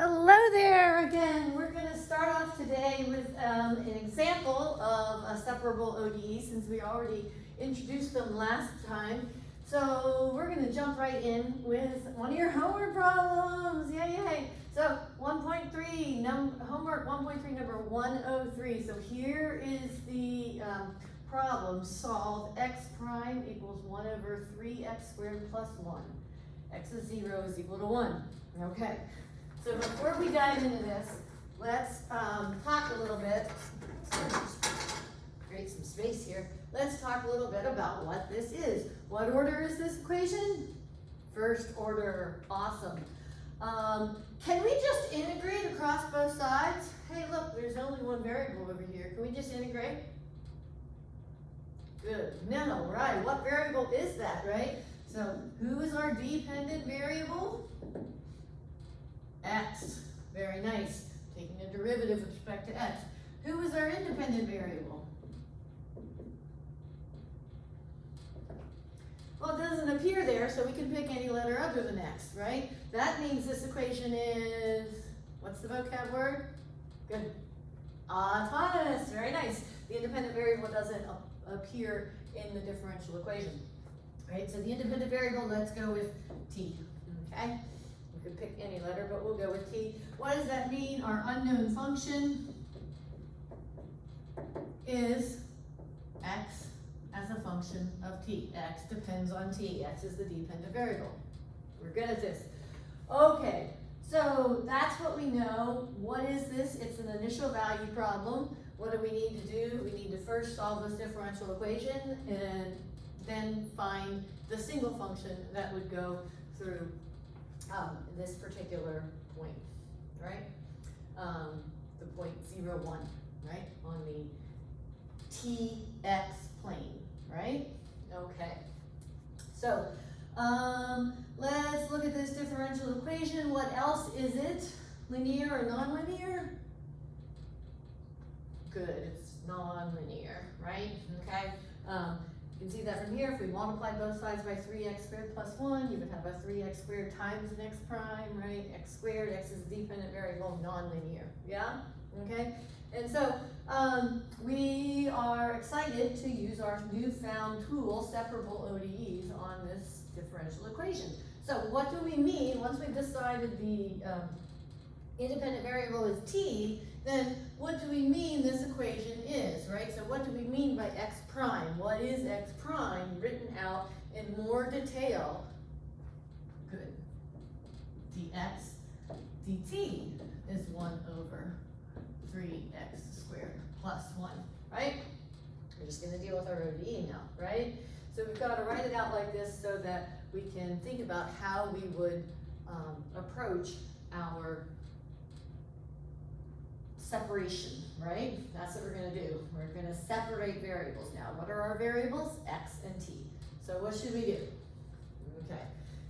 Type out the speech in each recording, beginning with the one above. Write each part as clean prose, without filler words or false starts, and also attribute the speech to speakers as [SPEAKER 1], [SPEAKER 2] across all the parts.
[SPEAKER 1] Hello there again. We're going to start off today with an example of a separable ODE since we already introduced them last time. So we're going to jump right in with one of your homework problems. Yay! So 1.3, homework 1.3 number 103. So here is the problem. Solve x prime equals 1 over 3x squared plus 1. X is 0 is equal to 1. Okay. So before we dive into this, let's talk a little bit, create some space here. Let's talk a little bit about what this is. What order is this equation? First order, awesome. Can we just integrate across both sides? Hey, look, there's only one variable over here. Can we just integrate? Good, no, right, what variable is that, right? So who is our dependent variable? X, very nice. Taking a derivative with respect to x. Who is our independent variable? Well, it doesn't appear there, so we can pick any letter other than x, right? That means this equation is, what's the vocab word? Good. Autonomous, very nice. The independent variable doesn't appear in the differential equation, right? So the independent variable, let's go with t, okay? We could pick any letter, but we'll go with t. What does that mean? Our unknown function is x as a function of t. X depends on t. X is the dependent variable. We're good at this. Okay, so that's what we know. What is this? It's an initial value problem. What do we need to do? We need to first solve this differential equation and then find the single function that would go through this particular point, right? The point 0, 1, right? On the tx plane, right? Okay. So let's look at this differential equation. What else is it? Linear or nonlinear? Good, it's nonlinear, right? Okay. You can see that from here. If we multiply both sides by 3x squared plus 1, you would have a 3x squared times an x prime, right? X squared, x is a dependent variable, nonlinear, yeah? Okay, and so we are excited to use our newfound tool, separable ODEs, on this differential equation. So what do we mean, once we've decided the independent variable is t, then what do we mean this equation is, right? So what do we mean by x prime? What is x prime written out in more detail? Good. dx dt is 1 over 3x squared plus 1, right? We're just going to deal with our ODE now, right? So we've got to write it out like this so that we can think about how we would approach our separation, right? That's what we're going to do. We're going to separate variables now. What are our variables? X and t. So what should we do? Okay,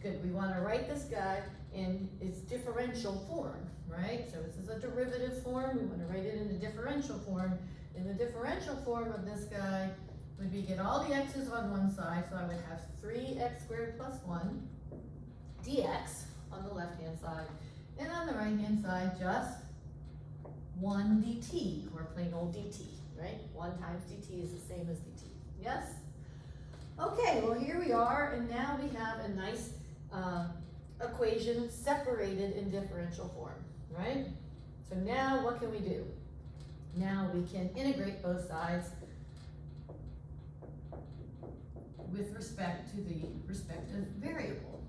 [SPEAKER 1] good. We want to write this guy in its differential form, right? So this is a derivative form. We want to write it in the differential form. In the differential form of this guy, would be get all the x's on one side, so I would have 3x squared plus 1 dx on the left-hand side, and on the right-hand side, just 1 dt, or plain old dt, right? 1 times dt is the same as dt, yes? Okay, well here we are, and now we have a nice equation separated in differential form, right? So now what can we do? Now we can integrate both sides with respect to the respective variable,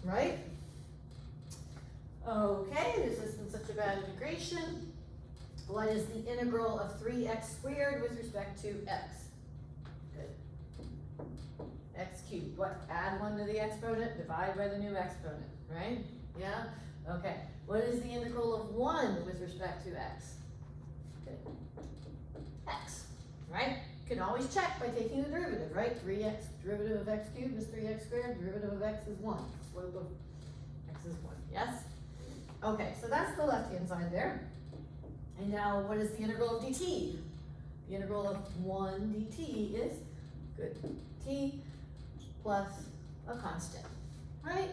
[SPEAKER 1] right? Okay, this isn't such a bad integration. What is the integral of 3x squared with respect to x? Good. X cubed. What? Add 1 to the exponent, divide by the new exponent, right? Yeah? Okay. What is the integral of 1 with respect to x? Good. X, right? You can always check by taking the derivative, right? 3x, derivative of x cubed is 3x squared, derivative of x is 1. Slope of x is 1, yes? Okay, so that's the left-hand side there. And now what is the integral of dt? The integral of 1 dt is, good, t plus a constant, right?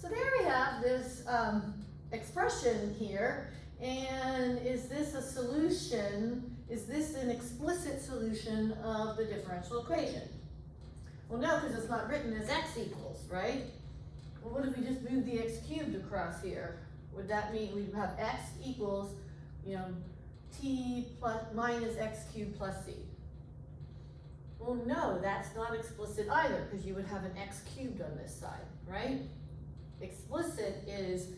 [SPEAKER 1] So there we have this expression here, and is this a solution? Is this an explicit solution of the differential equation? Well, no, because it's not written as x equals, right? Well, what if we just move the x cubed across here? Would that mean we'd have x equals, t plus minus x cubed plus c? Well, no, that's not explicit either, because you would have an x cubed on this side, right? Explicit is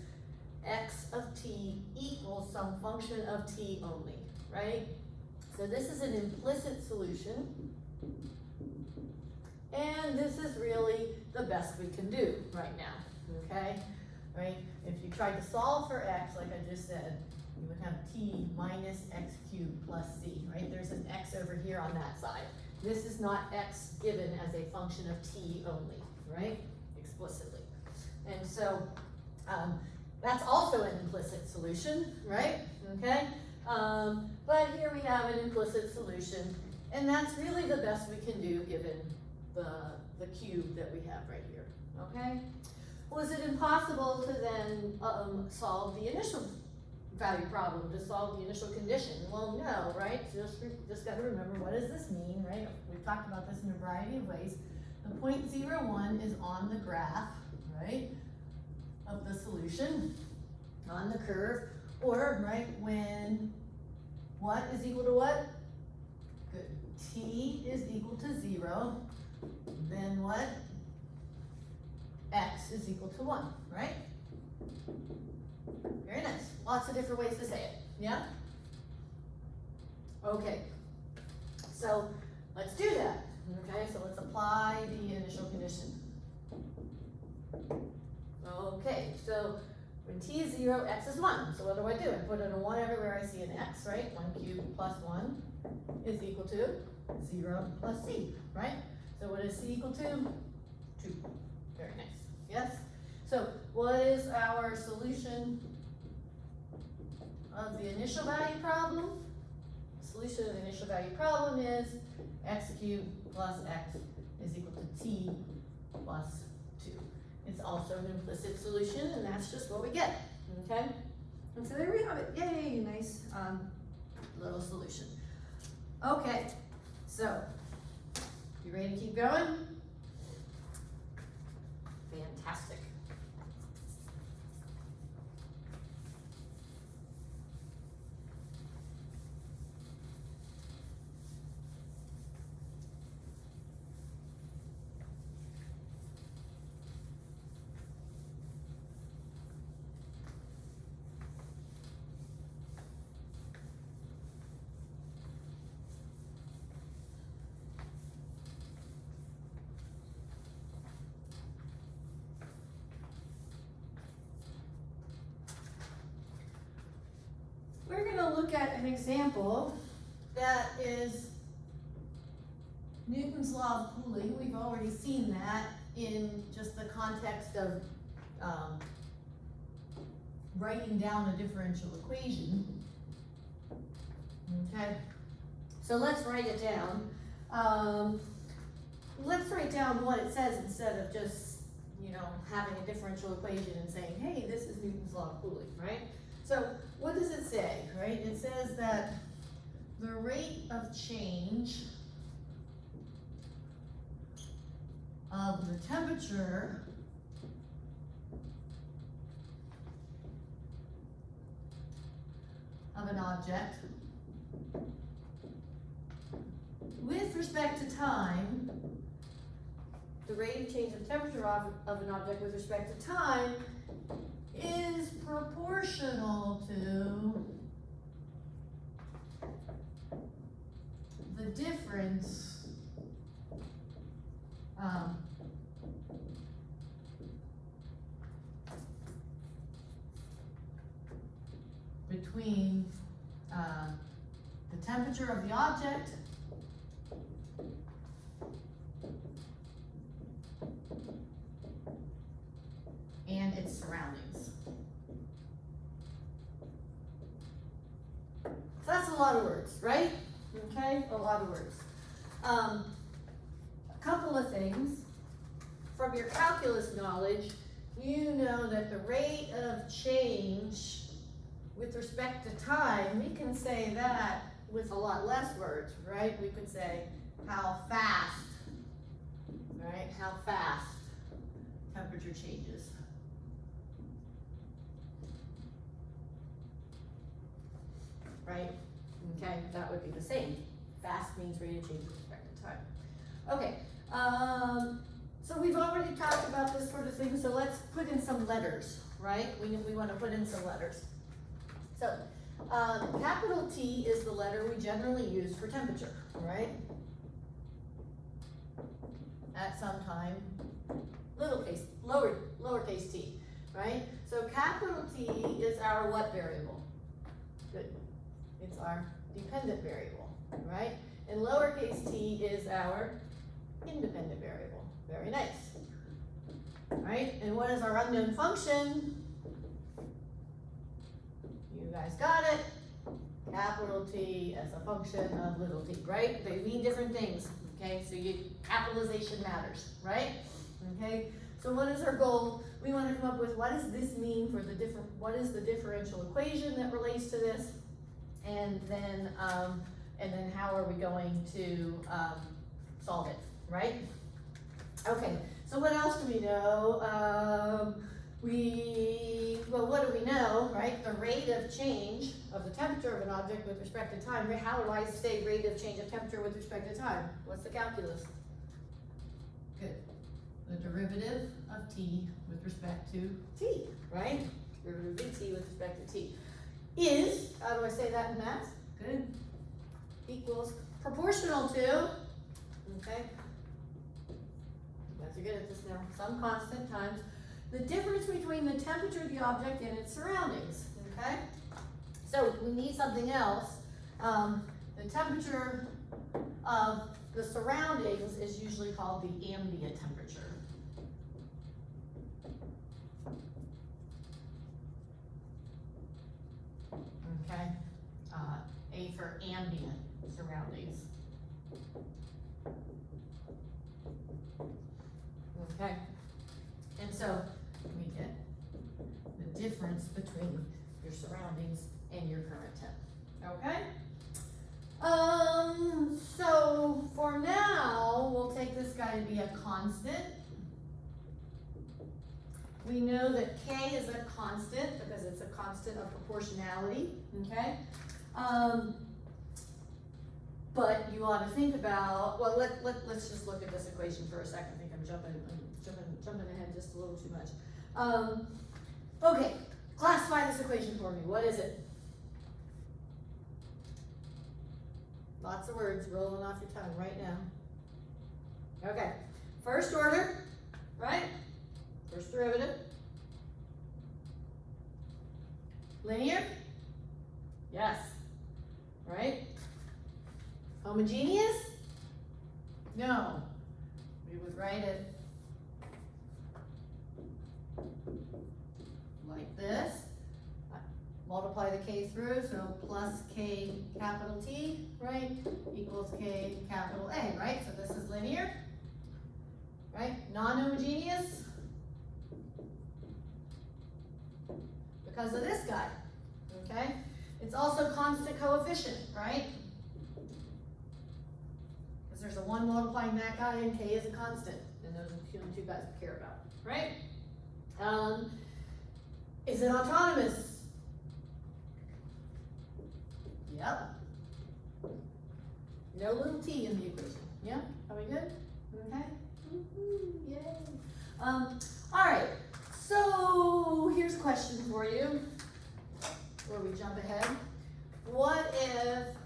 [SPEAKER 1] x of t equals some function of t only, right? So this is an implicit solution, and this is really the best we can do right now, okay? Right? If you tried to solve for x, like I just said, you would have t minus x cubed plus c, right? There's an x over here on that side. This is not x given as a function of t only, right? Explicitly. And so that's also an implicit solution, right? Okay? But here we have an implicit solution, and that's really the best we can do given the cube that we have right here, okay? Was it impossible to then solve the initial value problem, to solve the initial condition? Well, no, right? Just got to remember, what does this mean, right? We've talked about this in a variety of ways. The point 0, 1 is on the graph, right, of the solution, on the curve, or, right, when what is equal to what? Good. T is equal to 0, then what? X is equal to 1, right? Very nice. Lots of different ways to say it, yeah? Okay, so let's do that, okay? So let's apply the initial condition. Okay, so when t is 0, x is 1. So what do I do? I put in a 1 everywhere I see an x, right? 1 cubed plus 1 is equal to 0 plus c, right? So what is c equal to? 2. Very nice. Yes? So what is our solution of the initial value problem? The solution of the initial value problem is x cubed plus x is equal to t plus 2. It's also an implicit solution, and that's just what we get, okay? And so there we have it. Yay, nice little solution. Okay, so you ready to keep going? Fantastic. We're going to look at an example that is Newton's law of cooling. We've already seen that in just the context of writing down a differential equation. Okay, so let's write it down. Let's write down what it says instead of just, having a differential equation and saying, hey, this is Newton's law of cooling, right? So what does it say, right? It says that the rate of change of the temperature of an object with respect to time, the rate of change of temperature of an object with respect to time is proportional to the difference between the temperature of the object and its surroundings. So that's a lot of words, right? Okay, a lot of words. A couple of things. From your calculus knowledge, you know that the rate of change with respect to time, we can say that with a lot less words, right? We could say how fast, right? How fast temperature changes. Right? Okay, that would be the same. Fast means rate of change with respect to time. Okay, so we've already talked about this sort of thing, so let's put in some letters, right? We want to put in some letters. So, capital T is the letter we generally use for temperature, right? At some time, lowercase t, right? So capital T is our what variable? Good. It's our dependent variable, right? And lowercase t is our independent variable. Very nice. Right? And what is our unknown function? You guys got it. Capital T as a function of little t, right? They mean different things, okay? So capitalization matters, right? Okay? So what is our goal? We want to come up with what does this mean for what is the differential equation that relates to this? And then how are we going to solve it, right? Okay, so what else do we know? Well, what do we know, right? The rate of change of the temperature of an object with respect to time. How do I say rate of change of temperature with respect to time? What's the calculus? Good. The derivative of t with respect to t, right? Derivative of t with respect to t is, how do I say that in math? Good. Equals proportional to, okay? You guys are good at this now. Some constant times the difference between the temperature of the object and its surroundings, okay? So we need something else. The temperature of the surroundings is usually called the ambient temperature. Okay, A for ambient surroundings. Okay, and so we get the difference between your surroundings and your current temp. Okay? So for now, we'll take this guy to be a constant. We know that K is a constant because it's a constant of proportionality, okay? But you ought to think about, well, let's just look at this equation for a second. I think I'm jumping ahead just a little too much. Okay, classify this equation for me. What is it? Lots of words rolling off your tongue right now. Okay, first order, right? First derivative. Linear? Yes. Right? Homogeneous? No. We would write it like this. Multiply the k through, so plus k capital T, right, equals k capital A, right? So this is linear, right? Non-homogeneous? Because of this guy, okay? It's also constant coefficient, right? Because there's a 1 multiplying that guy and k is a constant, and those are the only two guys we care about, right? Is it autonomous? Yep. No little t in the equation. Yeah? Are we good? Okay? Woohoo, yay. All right. So here's a question for you before we jump ahead. What if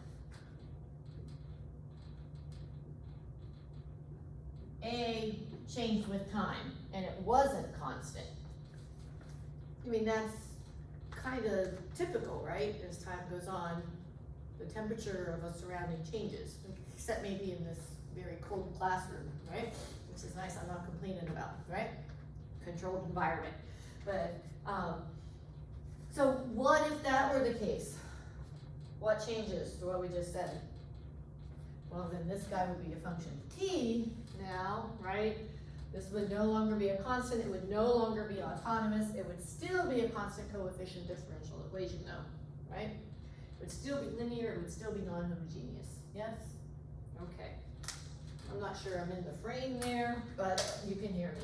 [SPEAKER 1] A changed with time and it wasn't constant? I mean, that's kind of typical, right? As time goes on, the temperature of a surrounding changes, except maybe in this very cold classroom, right? Which is nice, I'm not complaining about, right? Controlled environment. But, so what if that were the case? What changes to what we just said? Well, then this guy would be a function of t now, right? This would no longer be a constant, it would no longer be autonomous, it would still be a constant coefficient differential equation though. right? It would still be linear, it would still be non-homogeneous, yes? Okay. I'm not sure I'm in the frame there, but you can hear me.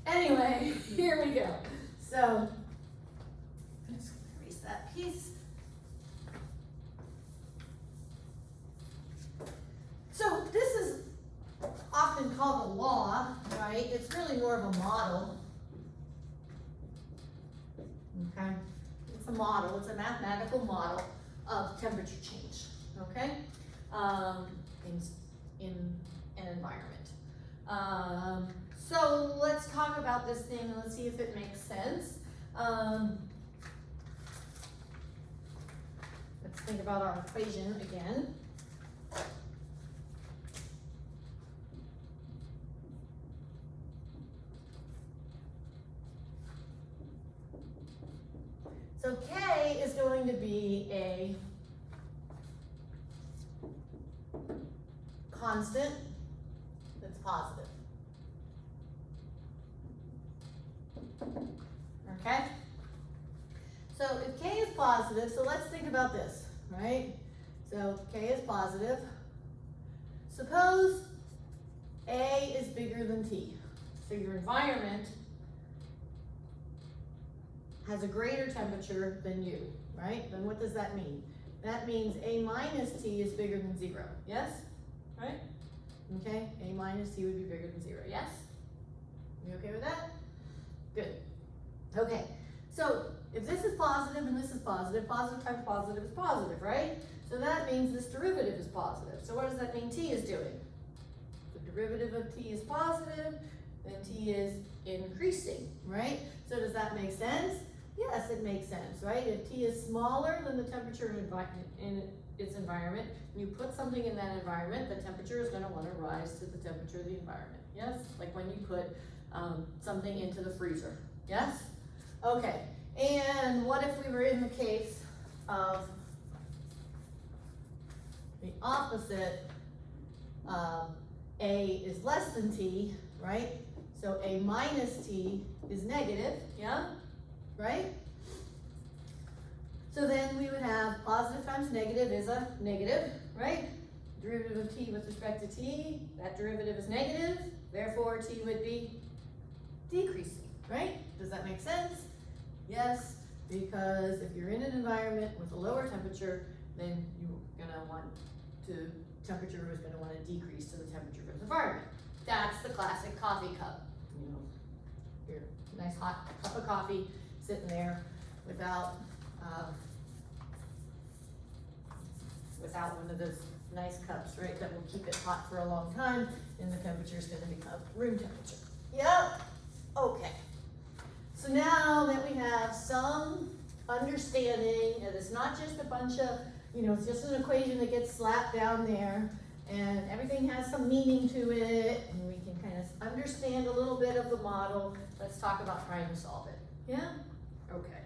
[SPEAKER 1] Anyway, here we go. So, I'm just gonna erase that piece. So this is often called a law, right? It's really more of a model. Okay? It's a model, it's a mathematical model of temperature change, okay? In an environment. So let's talk about this thing and let's see if it makes sense. Let's think about our equation again. So K is going to be a constant that's positive. Okay? So if K is positive, so let's think about this, right? So K is positive. Suppose A is bigger than T. So your environment has a greater temperature than you, right? Then what does that mean? That means A minus T is bigger than 0, yes? Right? Okay, A minus T would be bigger than 0, yes? You okay with that? Good. Okay, so if this is positive and this is positive, positive times positive is positive, right? So that means this derivative is positive. So what does that mean T is doing? The derivative of T is positive, then T is increasing, right? So does that make sense? Yes, it makes sense, right? If T is smaller than the temperature in its environment, you put something in that environment, the temperature is going to want to rise to the temperature of the environment. Yes? Like when you put something into the freezer. Yes? Okay. And what if we were in the case of the opposite? A is less than T, right? So A minus T is negative, yeah? Right? So then we would have positive times negative is a negative, right? Derivative of T with respect to T, that derivative is negative, therefore T would be decreasing, right? Does that make sense? Yes, because if you're in an environment with a lower temperature, then you're gonna want to, temperature is gonna want to decrease to the temperature of the environment. That's the classic coffee cup. You know, your nice hot cup of coffee sitting there without one of those nice cups, right, that will keep it hot for a long time, and the temperature is going to become room temperature. Yep. Okay. So now that we have some understanding, and it's not just a bunch of, it's just an equation that gets slapped down there, and everything has some meaning to it, and we can kind of understand a little bit of the model. Let's talk about trying to solve it. Yeah? Okay.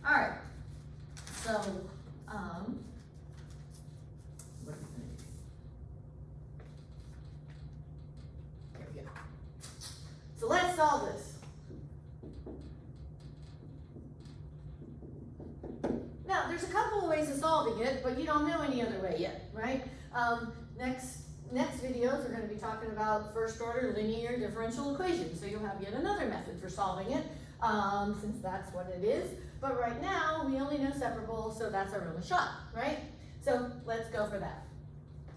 [SPEAKER 1] All right. So, what are we going to do? There we go. So let's solve this. Now, there's a couple of ways of solving it, but you don't know any other way yet, right? Next videos are going to be talking about first order linear differential equations. So you'll have yet another method for solving it, since that's what it is. But right now, we only know separable, so that's our only shot, right? So let's go for that.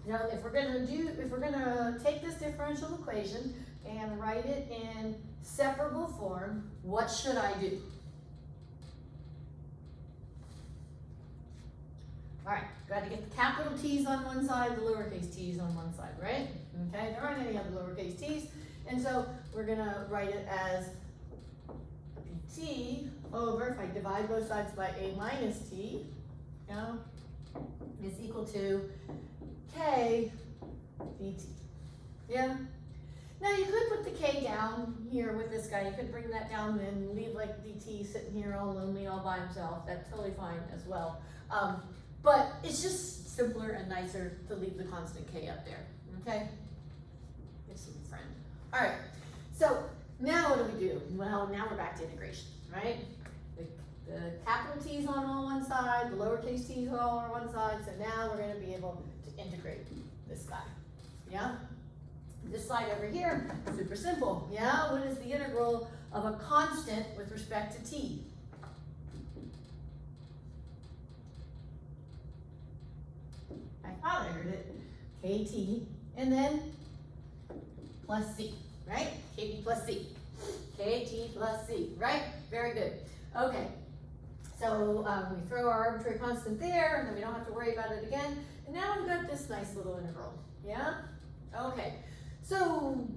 [SPEAKER 1] Now, if we're gonna take this differential equation and write it in separable form, what should I do? All right, got to get the capital T's on one side, the lowercase t's on one side, right? Okay, there aren't any other lowercase t's, and so we're gonna write it as bt over, if I divide both sides by a minus t, is equal to k dt. Yeah? Now you could put the k down here with this guy. You could bring that down and leave like dt sitting here all lonely all by himself. That's totally fine as well. But it's just simpler and nicer to leave the constant k up there, okay? Give some friend. All right, so now what do we do? Well, now we're back to integration, right? The capital T's on one side, the lowercase t is all on one side, so now we're gonna be able to integrate this guy, yeah? This side over here, super simple, yeah? What is the integral of a constant with respect to t? I thought I heard it, kt, and then plus c, right? kt plus c, kt plus c, right? Very good. Okay, so we throw our arbitrary constant there, and then we don't have to worry about it again. And now we've got this nice little integral, yeah? Okay, so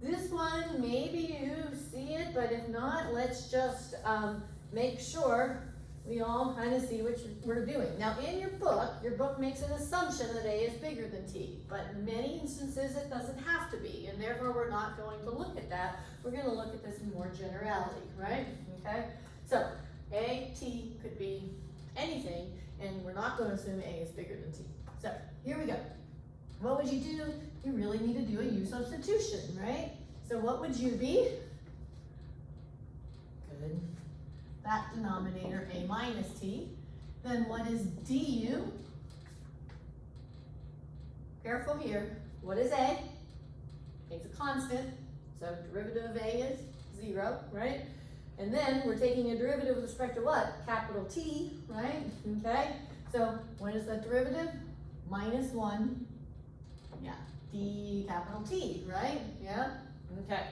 [SPEAKER 1] this one, maybe you see it, but if not, let's just make sure we all kind of see what we're doing. Now in your book makes an assumption that A is bigger than T, but in many instances it doesn't have to be, and therefore we're not going to look at that. We're going to look at this in more generality, right? Okay, so A, T could be anything, and we're not going to assume A is bigger than T. So here we go. What would you do? You really need to do a U substitution, right? So what would U be? Good. That denominator, A minus T. Then what is du? Careful here. What is A? It's a constant, so derivative of A is 0, right? And then we're taking a derivative with respect to what? Capital T, right? Okay, so what is that derivative? Minus 1, yeah, d capital T, right? Yeah, okay,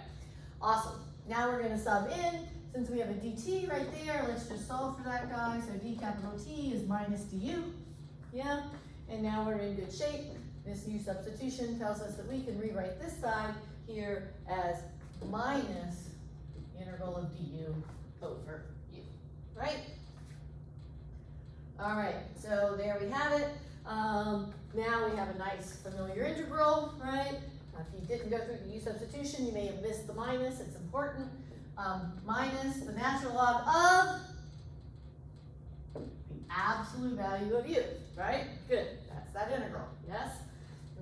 [SPEAKER 1] awesome. Now we're gonna sub in. Since we have a dt right there, let's just solve for that guy. So d capital T is minus du, yeah? And now we're in good shape. This U substitution tells us that we can rewrite this side here as minus integral of du over u, right? All right, so there we have it. Now we have a nice familiar integral, right? If you didn't go through the U substitution, you may have missed the minus, it's important. Minus the natural log of the absolute value of u, right? Good, that's that integral, yes?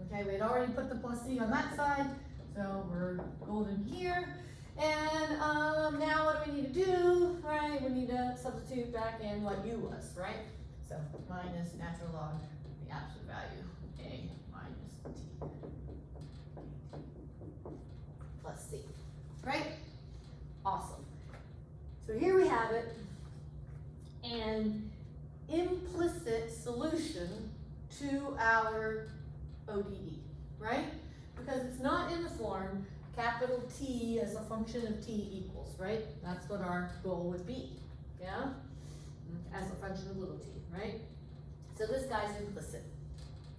[SPEAKER 1] Okay, we had already put the plus c on that side, so we're golden here. And now what do we need to do, right? We need to substitute back in what u was, right? So minus natural log of the absolute value, a minus t plus c, right? Awesome. So here we have it, an implicit solution to our ODE, right? Because it's not in the form capital T as a function of T equals, right? That's what our goal would be, yeah? As a function of little t, right? So this guy's implicit.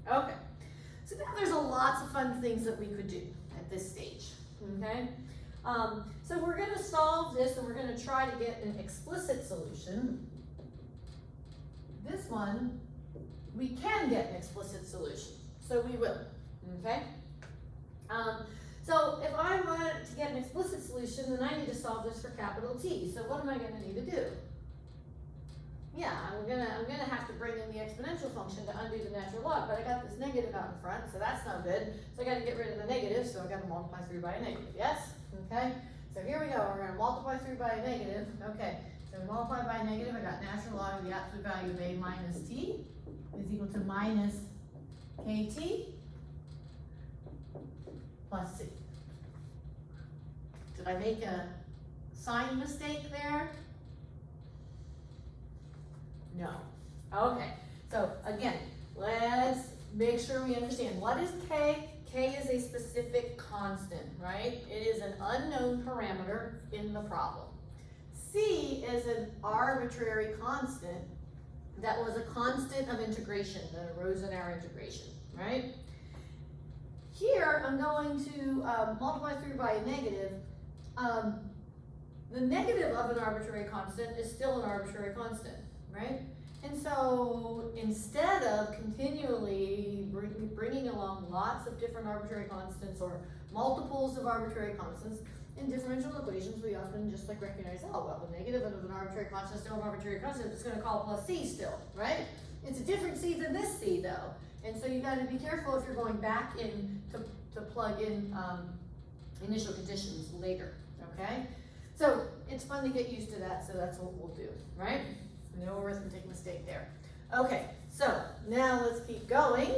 [SPEAKER 1] Okay, so now there's lots of fun things that we could do at this stage, okay? So we're going to solve this and we're going to try to get an explicit solution. This one, we can get an explicit solution, so we will, okay? So if I want to get an explicit solution, then I need to solve this for capital T. So what am I going to need to do? Yeah, I'm gonna have to bring in the exponential function to undo the natural log, but I got this negative out in front, so that's no good. So I got to get rid of the negative, so I got to multiply through by a negative, yes? Okay, so here we go, we're going to multiply through by a negative. Okay, so we multiply by a negative, I got natural log of the absolute value of a minus t is equal to minus kt plus c. Did I make a sign mistake there? No. Okay, so again, let's make sure we understand. What is K? K is a specific constant, right? It is an unknown parameter in the problem. C is an arbitrary constant that was a constant of integration that arose in our integration, right? Here, I'm going to multiply through by a negative. The negative of an arbitrary constant is still an arbitrary constant, right? And so instead of continually bringing along lots of different arbitrary constants or multiples of arbitrary constants in differential equations, we often just like recognize, oh, well, the negative of an arbitrary constant is still an arbitrary constant, I'm just going to call plus c still, right? It's a different c than this c though. And so you got to be careful if you're going back in to plug in initial conditions later, okay? So it's fun to get used to that, so that's what we'll do, right? No arithmetic mistake there. Okay, so now let's keep going.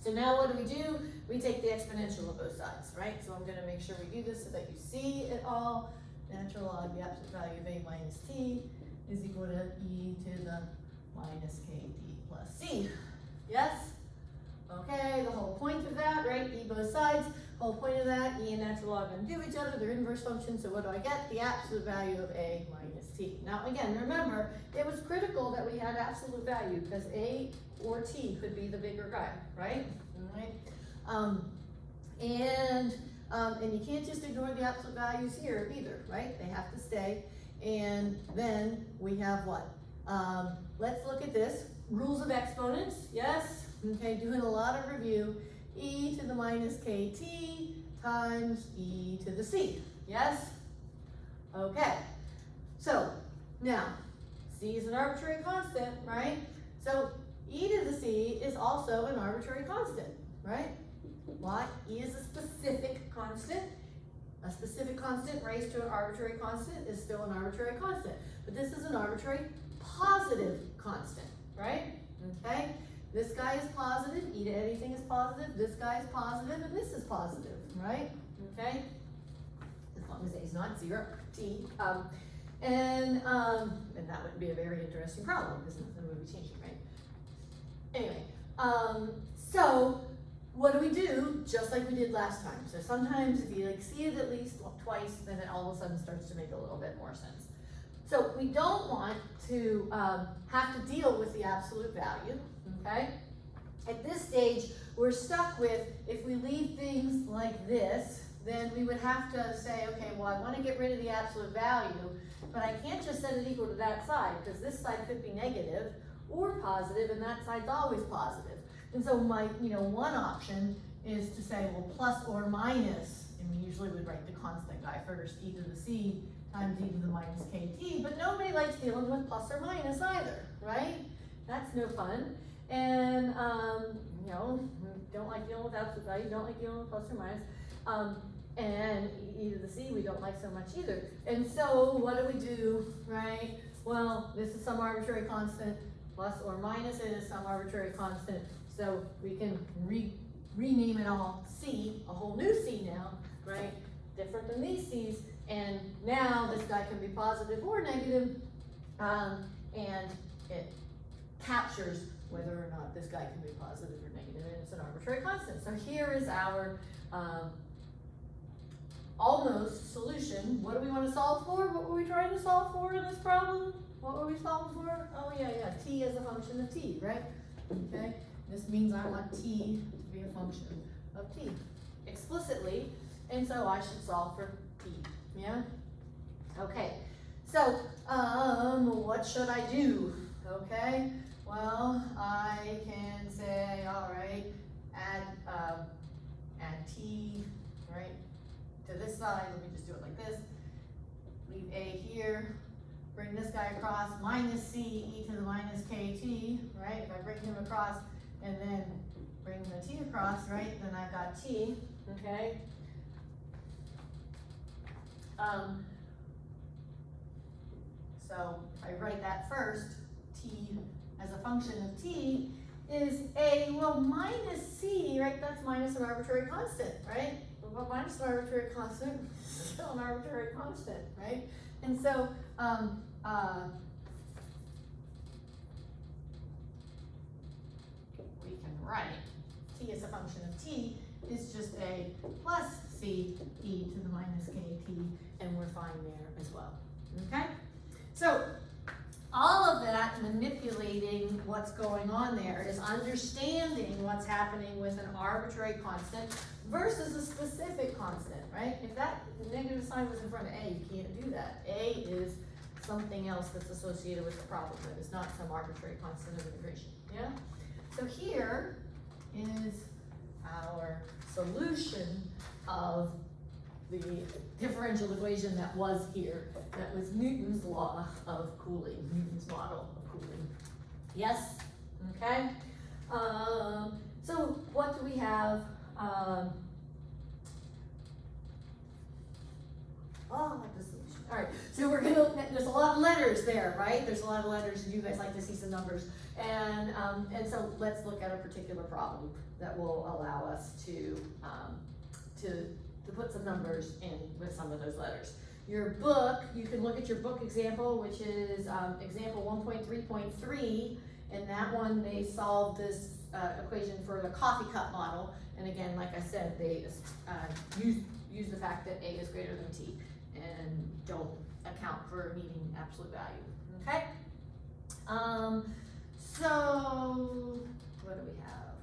[SPEAKER 1] So now what do? We take the exponential of both sides, right? So I'm gonna make sure we do this so that you see it all. Natural log the absolute value of a minus t is equal to e to the minus kt plus c. Yes? Okay, the whole point of that, right? E both sides. Whole point of that, e and natural log undo each other. They're inverse functions. So what do I get? The absolute value of a minus t. Now again, remember, it was critical that we had absolute value because a or t could be the bigger guy, right? All right. And you can't just ignore the absolute values here either, right? They have to stay. And then we have what? Let's look at this. Rules of exponents, yes? Okay, doing a lot of review. E to the minus kt times e to the c, yes? Okay, so now, c is an arbitrary constant, right? So e to the c is also an arbitrary constant, right? Why? E is a specific constant. A specific constant raised to an arbitrary constant is still an arbitrary constant. But this is an arbitrary positive constant, right? Okay? This guy is positive, e to anything is positive, this guy is positive, and this is positive, right? Okay? As long as a is not 0, t. And that would be a very interesting problem because nothing would be changing, right? Anyway, so what do? Just like we did last time. So sometimes if you see it at least twice, then it all of a sudden starts to make a little bit more sense. So we don't want to have to deal with the absolute value, okay? At this stage, we're stuck with, if we leave things like this, then we would have to say, okay, well, I want to get rid of the absolute value, but I can't just set it equal to that side, because this side could be negative or positive, and that side's always positive. And so my, one option is to say, well, plus or minus, and we usually would write the constant guy first, e to the c times e to the minus kt, but nobody likes dealing with plus or minus either, right? That's no fun. And, don't like dealing with absolute value, don't like dealing with plus or minus. And e to the c we don't like so much either. And so what do, right? Well, this is some arbitrary constant, plus or minus it is some arbitrary constant. So we can rename it all C, a whole new C now, right? Different than these C's. And now this guy can be positive or negative, and it captures whether or not this guy can be positive or negative, and it's an arbitrary constant. So here is our almost solution. What do we want to solve for? What were we trying to solve for in this problem? What were we solving for? Oh yeah, t as a function of t, right? Okay, this means I want t to be a function of t explicitly, and so I should solve for t, yeah? Okay, so what should I do? Okay, well, I can say, all right, add t, right, to this side. Let me just do it like this. Leave a here. Bring this guy across, minus c, e to the minus kt, right? If I bring him across and then bring the t across, right, then I've got t, okay? So if I write that first, t as a function of t is a, well, minus c, right? That's minus an arbitrary constant, right? Well, minus an arbitrary constant is still an arbitrary constant, right? And so, we can write t as a function of t is just a plus c e to the minus kt, and we're fine there as well, okay? So all of that manipulating what's going on there is understanding what's happening with an arbitrary constant versus a specific constant, right? If that negative sign was in front of a, you can't do that. A is something else that's associated with the problem that is not some arbitrary constant of integration, yeah? So here is our solution of the differential equation that was here. That was Newton's law of cooling, Newton's model of cooling. Yes? Okay? So what do we have? I like the solution All right, so there's a lot of letters there, right? There's a lot of letters, and you guys like to see some numbers. And so let's look at a particular problem that will allow us to put some numbers in with some of those letters. Your book, you can look at your book example, which is example 1.3.3, and that one they solved this equation for the coffee cup model. And again, like I said, they use the fact that A is greater than T and don't account for meeting absolute value, okay? So what do we have?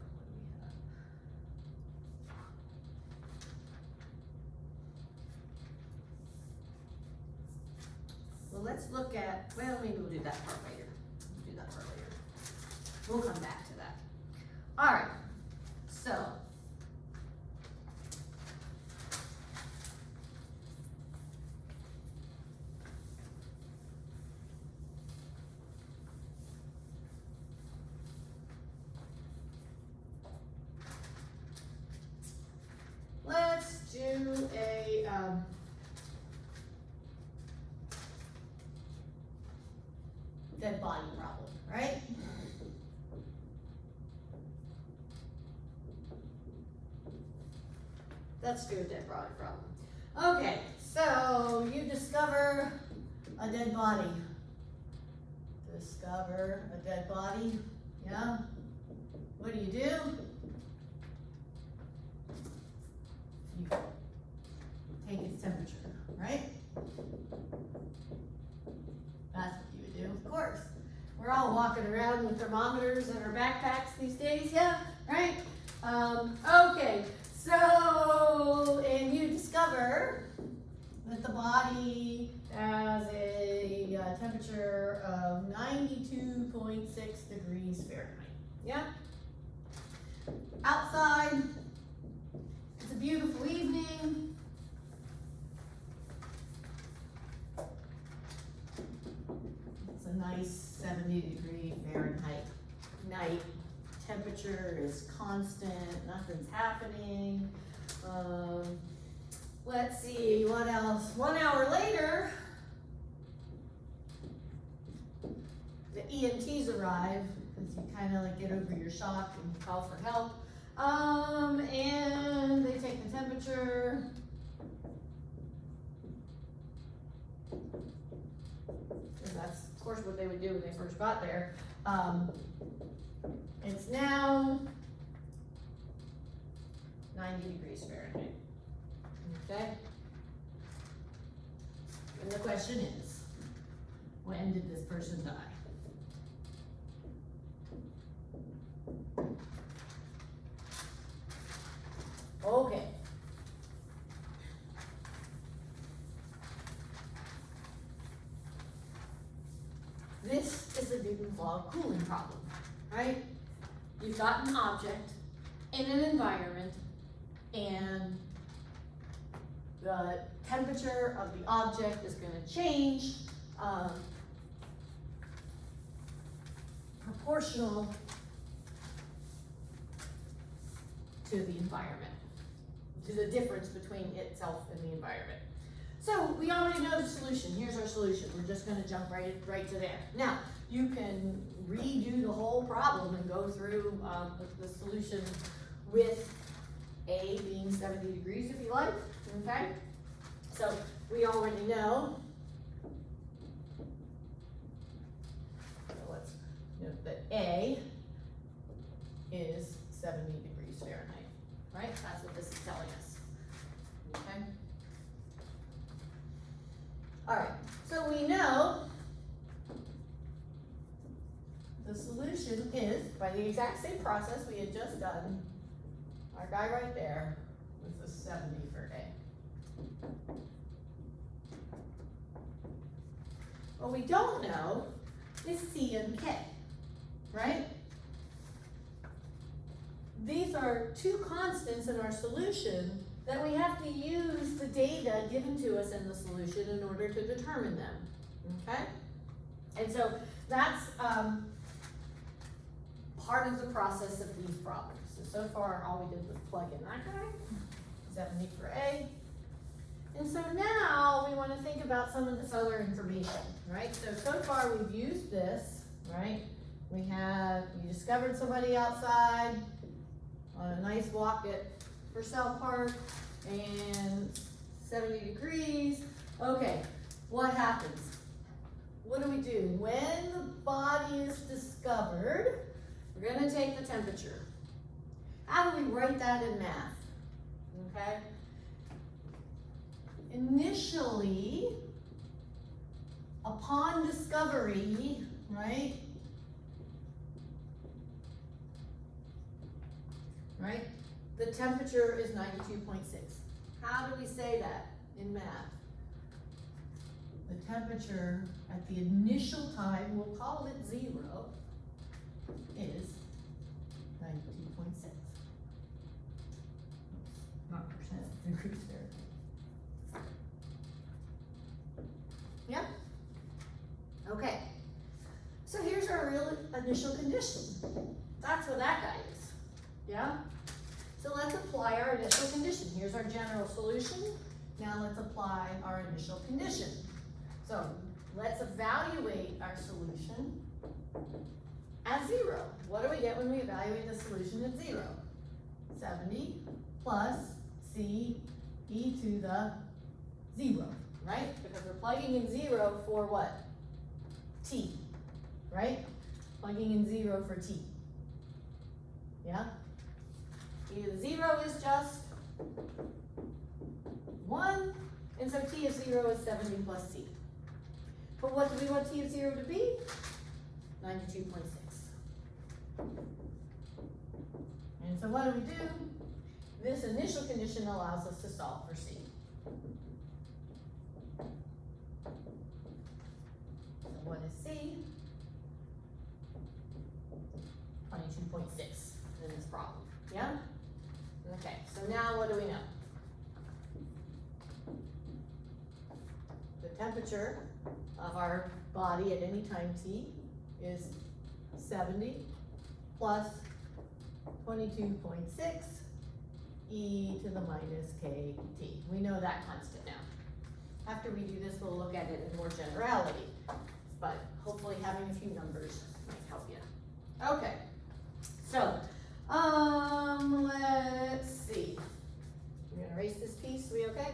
[SPEAKER 1] Well, let's look at, well, maybe we'll do that part later. We'll come back to that. All right, so let's do a dead body problem, right? Let's do a dead body problem. Okay, so you discover a dead body. Discover a dead body, yeah? What do? You take its temperature, right? That's what you would do, of course. We're all walking around with thermometers in our backpacks these days, yeah, right? Okay, so, and you discover that the body has a temperature of 92.6 degrees Fahrenheit, yeah? Outside, it's a beautiful evening. It's a nice 70-degree Fahrenheit night. Temperature is constant, nothing's happening. Let's see, what else? 1 hour later, the EMTs arrive, because you kind of like get over your shock and call for help. And they take the temperature. And that's, of course, what they would do when they first got there. It's now 90 degrees Fahrenheit. Okay? And the question is, when did this person die? Okay. This is a Newton's law of cooling problem, right? You've got an object in an environment, and the temperature of the object is going to change proportional to the environment, to the difference between itself and the environment. So we already know the solution. Here's our solution. We're just going to jump right to there. Now, you can redo the whole problem and go through the solution with A being 70 degrees if you like, okay? So we already know, so let's note that A is 70 degrees Fahrenheit, right? That's what this is telling us, okay? All right, so we know the solution is, by the exact same process we had just done, our guy right there was the 70 for A. What we don't know is C and K, right? These are two constants in our solution that we have to use the data given to us in the solution in order to determine them, okay? And so that's part of the process of these problems. So far all we did was plug in that guy, 70 for A, And so now we want to think about some of this other information, right? So far we've used this, right? You discovered somebody outside on a nice walk at Purcell Park and 70 degrees. Okay, what happens? What do we do? When the body is discovered, we're gonna take the temperature. How do we write that in math? Okay? Initially, upon discovery, right? Right? The temperature is 92.6. How do we say that in math? The temperature at the initial time, we'll call it 0, is 92.6. Not percent degrees there. Yeah? Okay. So here's our real initial condition. That's what that guy is. Yeah? So let's apply our initial condition. Here's our general solution. Now let's apply our initial condition. So let's evaluate our solution at 0. What do we get when we evaluate the solution at 0? 70 plus C e to the 0, right? Because we're plugging in 0 for what? T, right? Plugging in 0 for T. Yeah? E to the 0 is just 1, and so T of 0 is 70 plus C. But what do we want T of 0 to be? 92.6. And so what do? This initial condition allows us to solve for C. So what is C? 22.6 in this problem. Yeah? Okay, so now what do we know? The temperature of our body at any time t is 70 plus 22.6 e to the minus kt. We know that constant now. After we do this, we'll look at it in more generality, but hopefully having a few numbers might help you. Okay, so let's see. I'm gonna erase this piece. We okay?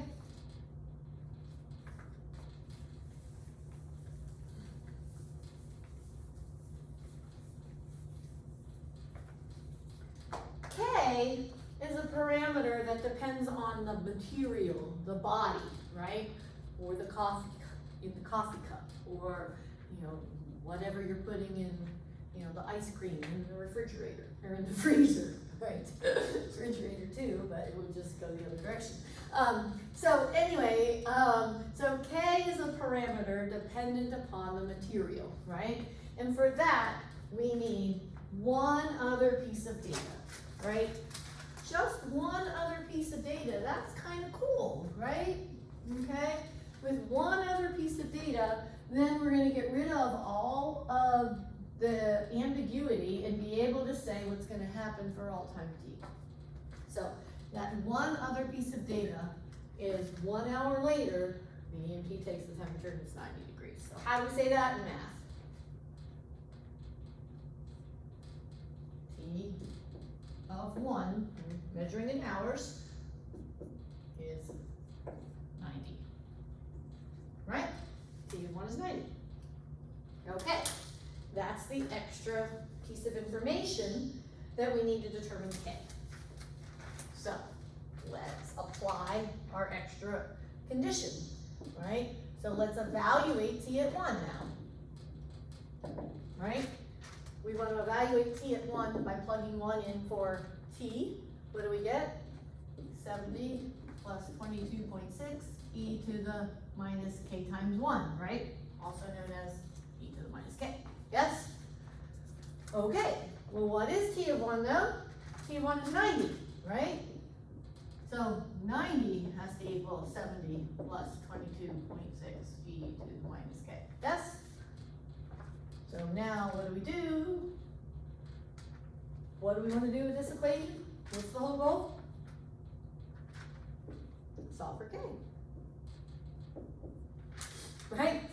[SPEAKER 1] K is a parameter that depends on the material, the body, right? Or the coffee in the coffee cup, or whatever you're putting in, the ice cream in the refrigerator or in the freezer, right? Refrigerator too, but it will just go the other direction. So anyway, so K is a parameter dependent upon the material, right? And for that, we need one other piece of data, right? Just one other piece of data. That's kind of cool, right? Okay? With one other piece of data, then we're going to get rid of all of the ambiguity and be able to say what's going to happen for all time t. So that one other piece of data is 1 hour later, the EMT takes the temperature and it's 90 degrees. So how do we say that in math? T of 1, measuring in hours, is 90. Right? T of 1 is 90. Okay, that's the extra piece of information that we need to determine K. So let's apply our extra condition, right? So let's evaluate T at 1 now, right? We want to evaluate T at 1 by plugging 1 in for T. What do we get? 70 plus 22.6 e to the minus k times 1, right? Also known as e to the minus k. Yes? Okay. Well, what is T of 1 though? T of 1 is 90, right? So 90 has to equal 70 plus 22.6 e to the minus k. Yes? So now what do? What do we want to do with this equation? What's the whole goal? Solve for k.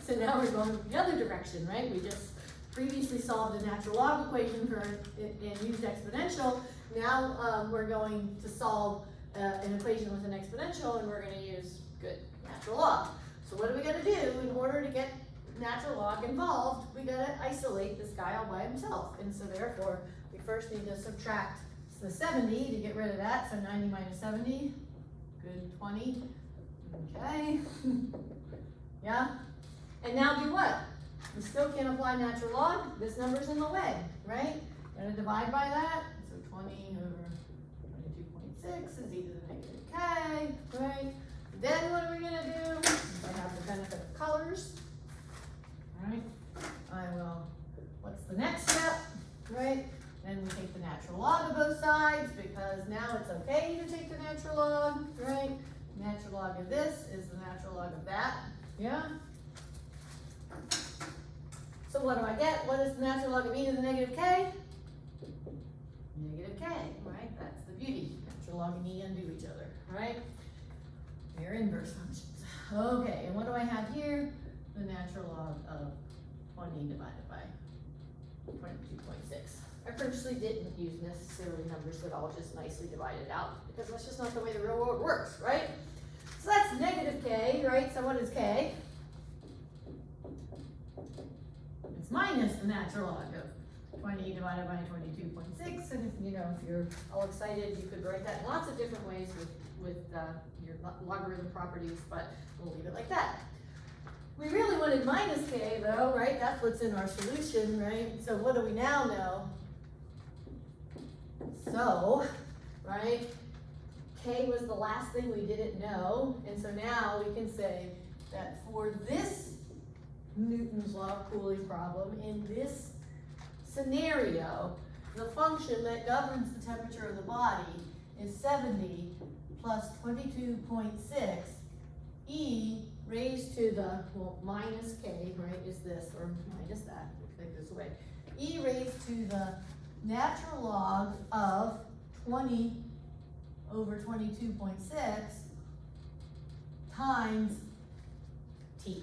[SPEAKER 1] So now we're going the other direction, right? We just previously solved the natural log equation for and used exponential. Now we're going to solve an equation with an exponential, and we're going to use good natural log. So what are we going to do in order to get natural log involved? We got to isolate this guy all by himself, and so therefore we first need to subtract the 70 to get rid of that. So 90 minus 70, good 20. Okay. Yeah. And now do what? We still can't apply natural log. This number's in the way, right? Gonna divide by that. So 20 over 22.6 is e to the negative k, right? Then what are we gonna do? I have the benefit of colors, right? I will, what's the next step, right? Then we take the natural log of both sides, because now it's okay to take the natural log, right? Natural log of this is the natural log of that, yeah? So what do I get? What is the natural log of e to the negative k? Negative k, right? That's the beauty. Natural log and e undo each other, right? They're inverse functions. Okay, and what do I have here? The natural log of 20 divided by 22.6. I purposely didn't use necessarily numbers that all just nicely divided out, because that's just not the way the real world works, right? So that's negative k, right? So what is k? It's minus the natural log of 20 divided by 22.6, and if, you know, if you're all excited, you could write that in lots of different ways with your logarithm properties, but we'll leave it like that. We really wanted minus k though, right? That's what's in our solution, right? So what do we now know? So, right, k was the last thing we didn't know, and so now we can say that for this Newton's law of cooling problem, in this scenario, the function that governs the temperature of the body is 70 plus 22.6 e raised to the, well, minus k, right, is this, or minus that, take this away, e raised to the natural log of 20 over 22.6 times t.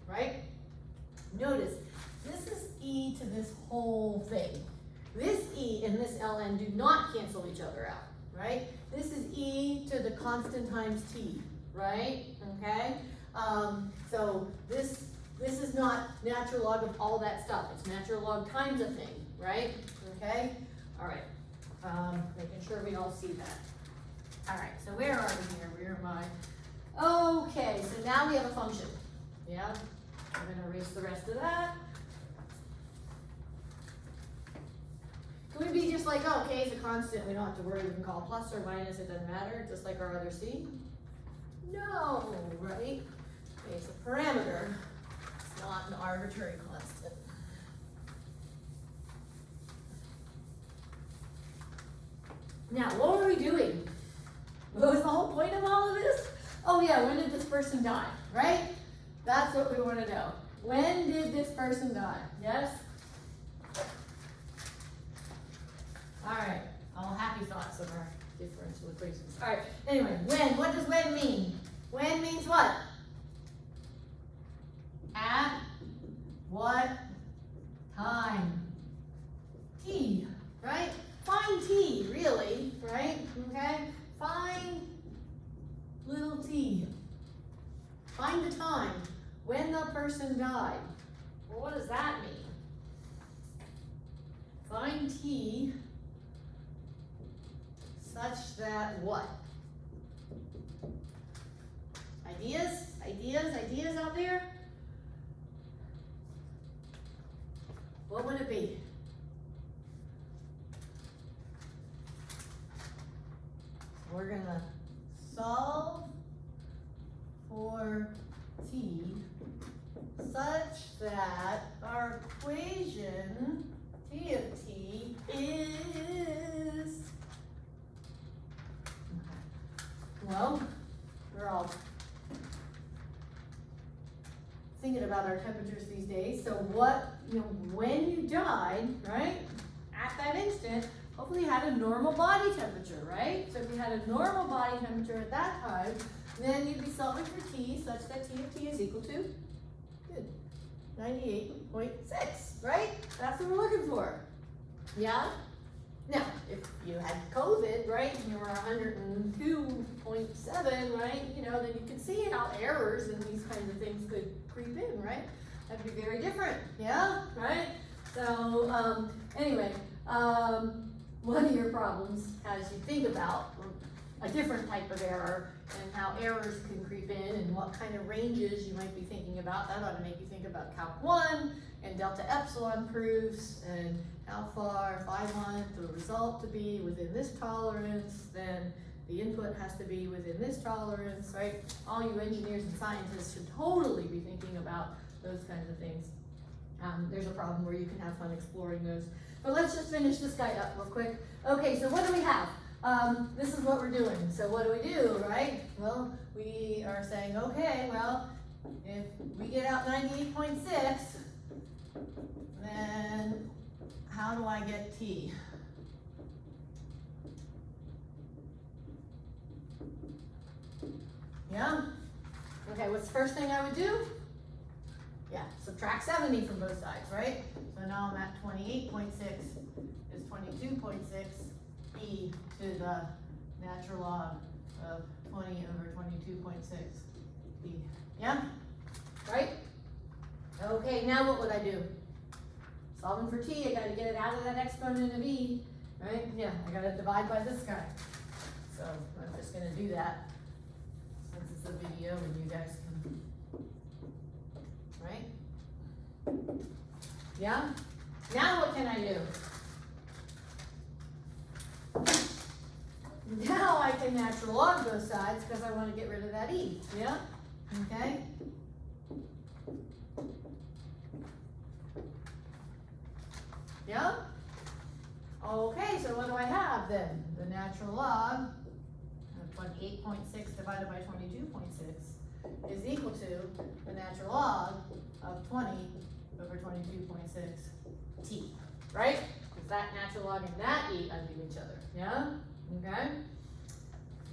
[SPEAKER 1] Right? Notice, this is e to this whole thing. This e and this ln do not cancel each other out, right? This is e to the constant times t, right? Okay? So this is not natural log of all that stuff. It's natural log times a thing, right? Okay? All right. Making sure we all see that. All right, so where are we here? Where am I? Okay, so now we have a function. Yeah? I'm gonna erase the rest of that. Can we be just like, oh, k is a constant, we don't have to worry, we can call plus or minus, it doesn't matter, just like our other c? No, right? It's a parameter, it's not an arbitrary constant. Now, what were we doing? What was the whole point of all of this? Oh yeah, when did this person die, right? That's what we want to know. When did this person die? Yes? All right, all happy thoughts of our differential equations. All right, anyway, when, what does when mean? When means what? At what time? T, right? Find t, really, right? Okay, find little t. Find the time when the person died. Well, what does that mean? Find t such that what? Ideas? Ideas? Ideas out there? What would it be? We're gonna solve for t such that our equation t of t is, well, we're all thinking about our temperatures these days. So what, when you died, right, at that instant, hopefully you had a normal body temperature, right? So if you had a normal body temperature at that time, then you'd be solving for t such that t of t is equal to, good, 98.6, right? That's what we're looking for. Yeah? Now, if you had COVID, right, and you were 102.7, right, you know, then you can see how errors and these kinds of things could creep in, right? That'd be very different, yeah, right? So, anyway, one of your problems as you think about a different type of error and how errors can creep in and what kind of ranges you might be thinking about, that ought to make you think about Calc 1 and delta epsilon proofs and how far, if I want the result to be within this tolerance, then the input has to be within this tolerance, right? All you engineers and scientists should totally be thinking about those kinds of things. There's a problem where you can have fun exploring those. But let's just finish this guy up real quick. Okay, so what do we have? This is what we're doing. So what do we do, right? Well, we are saying, okay, well, if we get out 98.6, then how do I get t? Yeah? Okay, what's the first thing I would do? Yeah, subtract 70 from both sides, right? So now I'm at 28.6 is 22.6 e to the natural log of 20 over 22.6 e. Yeah? Right? Okay, now what would I do? Solving for t, I gotta get it out of that exponent of e, right? Yeah, I gotta divide by this guy. So I'm just gonna do that since it's a video and you guys can, right? Yeah? Now what can I do? Now I can natural log both sides because I want to get rid of that e. Yeah? Okay? Yeah? Okay, so what do I have then? The natural log of 28.6 divided by 22.6 is equal to the natural log of 20 over 22.6 t, right? Because that natural log and that e undo each other, yeah? Okay?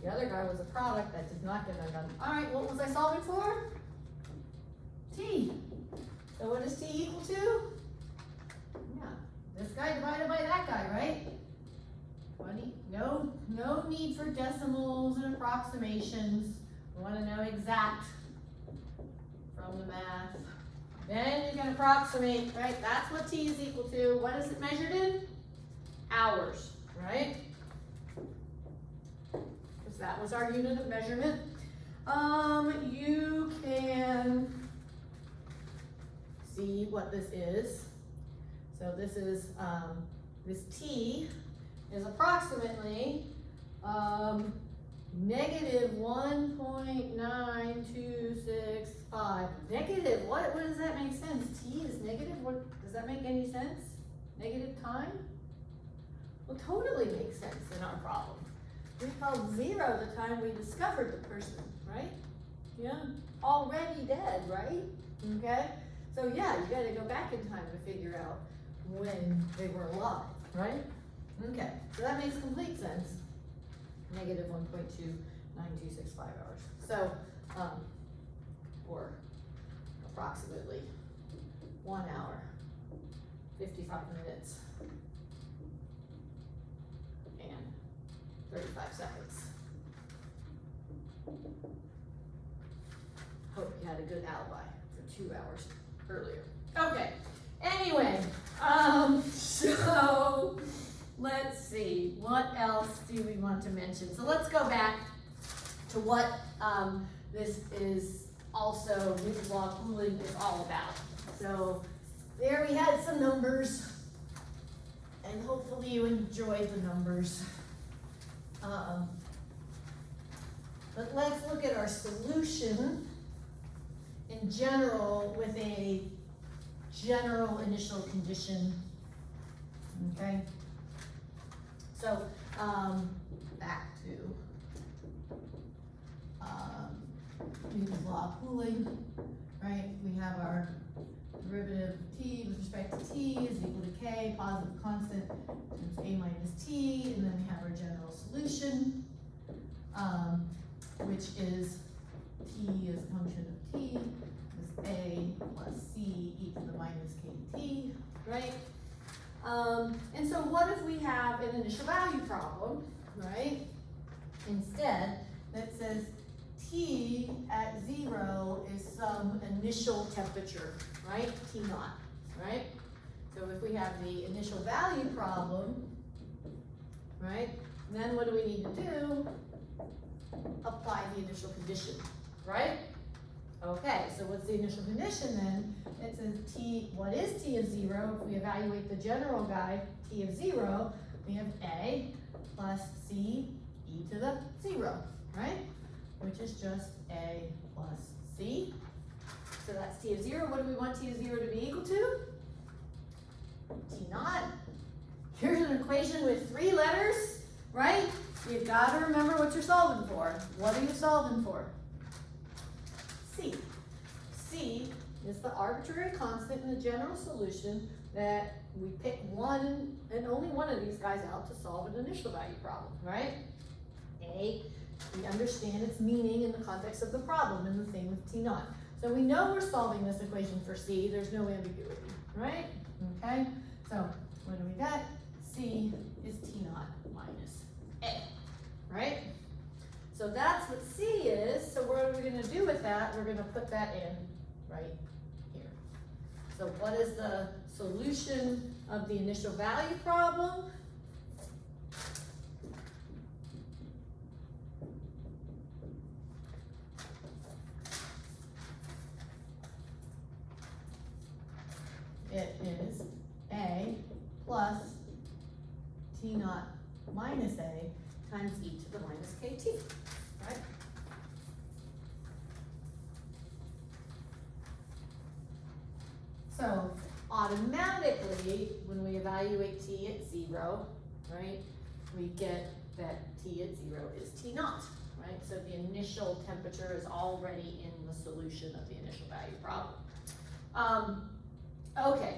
[SPEAKER 1] The other guy was a product that did not get undone. All right, what was I solving for? T. So what is t equal to? Yeah, this guy divided by that guy, right? 20, no need for decimals and approximations. We want to know exact from the math. Then you can approximate, right? That's what t is equal to. What is it measured in? Hours, right? Because that was our unit of measurement. You can see what this is. So this is, this t is approximately negative 1.9265. Negative, what does that make sense? T is negative, what, does that make any sense? Negative time? Well, totally makes sense in our problem. We called 0 the time we discovered the person, right? Yeah, already dead, right? Okay, so yeah, you gotta go back in time to figure out when they were alive, right? Okay, so that makes complete sense. Negative 1.29265 hours. So, or approximately 1 hour, 55 minutes, and 35 seconds. Hope you had a good alibi for 2 hours earlier. Okay, anyway, so let's see, what else do we want to mention? So let's go back to what this is also, Newton's law of cooling is all about. So there we had some numbers, and hopefully you enjoyed the numbers. But let's look at our solution in general with a general initial condition, okay? So, back to Newton's law of cooling, right? We have our derivative of t with respect to t is equal to k, positive constant, times a minus t, and then we have our general solution, which is t as a function of t is a plus c e to the minus kt, right? And so what if we have an initial value problem, right? Instead, that says T at 0 is some initial temperature, right? T naught, right? So if we have the initial value problem, right, then what do we need to do? Apply the initial condition, right? Okay, so what's the initial condition then? It says T, what is T of 0? If we evaluate the general guy, T of 0, we have A plus C e to the 0, right? Which is just A plus C. So that's T of 0. What do we want T of 0 to be equal to? T naught. Here's an equation with 3 letters, right? You've got to remember what you're solving for. What are you solving for? C. C is the arbitrary constant in the general solution that we pick one and only one of these guys out to solve an initial value problem, right? A, we understand its meaning in the context of the problem, and the same with T naught. So we know we're solving this equation for C, there's no ambiguity, right? Okay, so what do we got? C is T naught minus A, right? So that's what C is, so what are we gonna do with that? We're gonna put that in right here. So what is the solution of the initial value problem? It is A plus T naught minus A times e to the minus kt, right? So automatically, when we evaluate T at 0, right, we get that T at 0 is T naught, right? So the initial temperature is already in the solution of the initial value problem. Okay,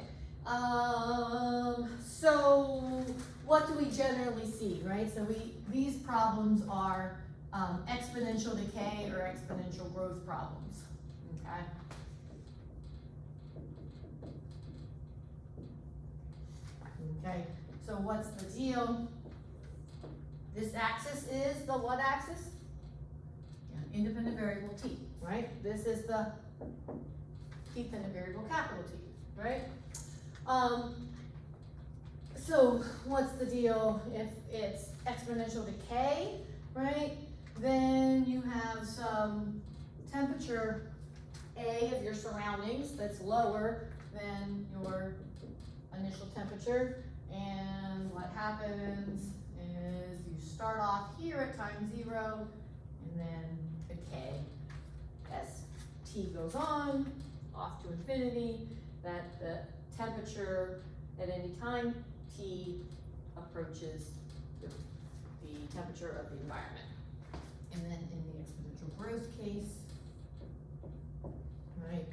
[SPEAKER 1] so what do we generally see, right? So these problems are exponential decay or exponential growth problems, okay? Okay, so what's the deal? This axis is the what axis? Yeah, independent variable t, right? This is the dependent variable capital T, right? So what's the deal if it's exponential decay, right? Then you have some temperature A of your surroundings that's lower than your initial temperature, and what happens is you start off here at time 0 and then decay as T goes on off to infinity, that the temperature at any time T approaches the temperature of the environment. And then in the exponential growth case, right,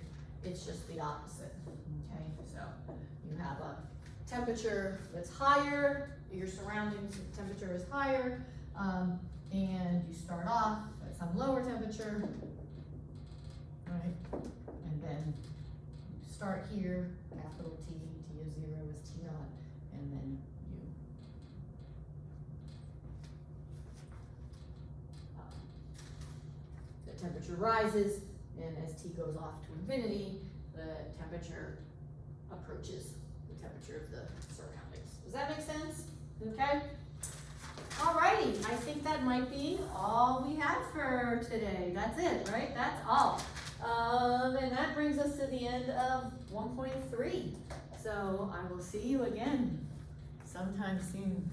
[SPEAKER 1] it's just the opposite, okay? So you have a temperature that's higher, your surroundings temperature is higher, and you start off at some lower temperature, right? And then you start here, capital T, T of 0 is T naught, and then you the temperature rises, and as T goes off to infinity, the temperature approaches the temperature of the surroundings. Does that make sense? Okay? Alrighty, I think that might be all we have for today. That's it, right? That's all. And that brings us to the end of 1.3. So I will see you again sometime soon.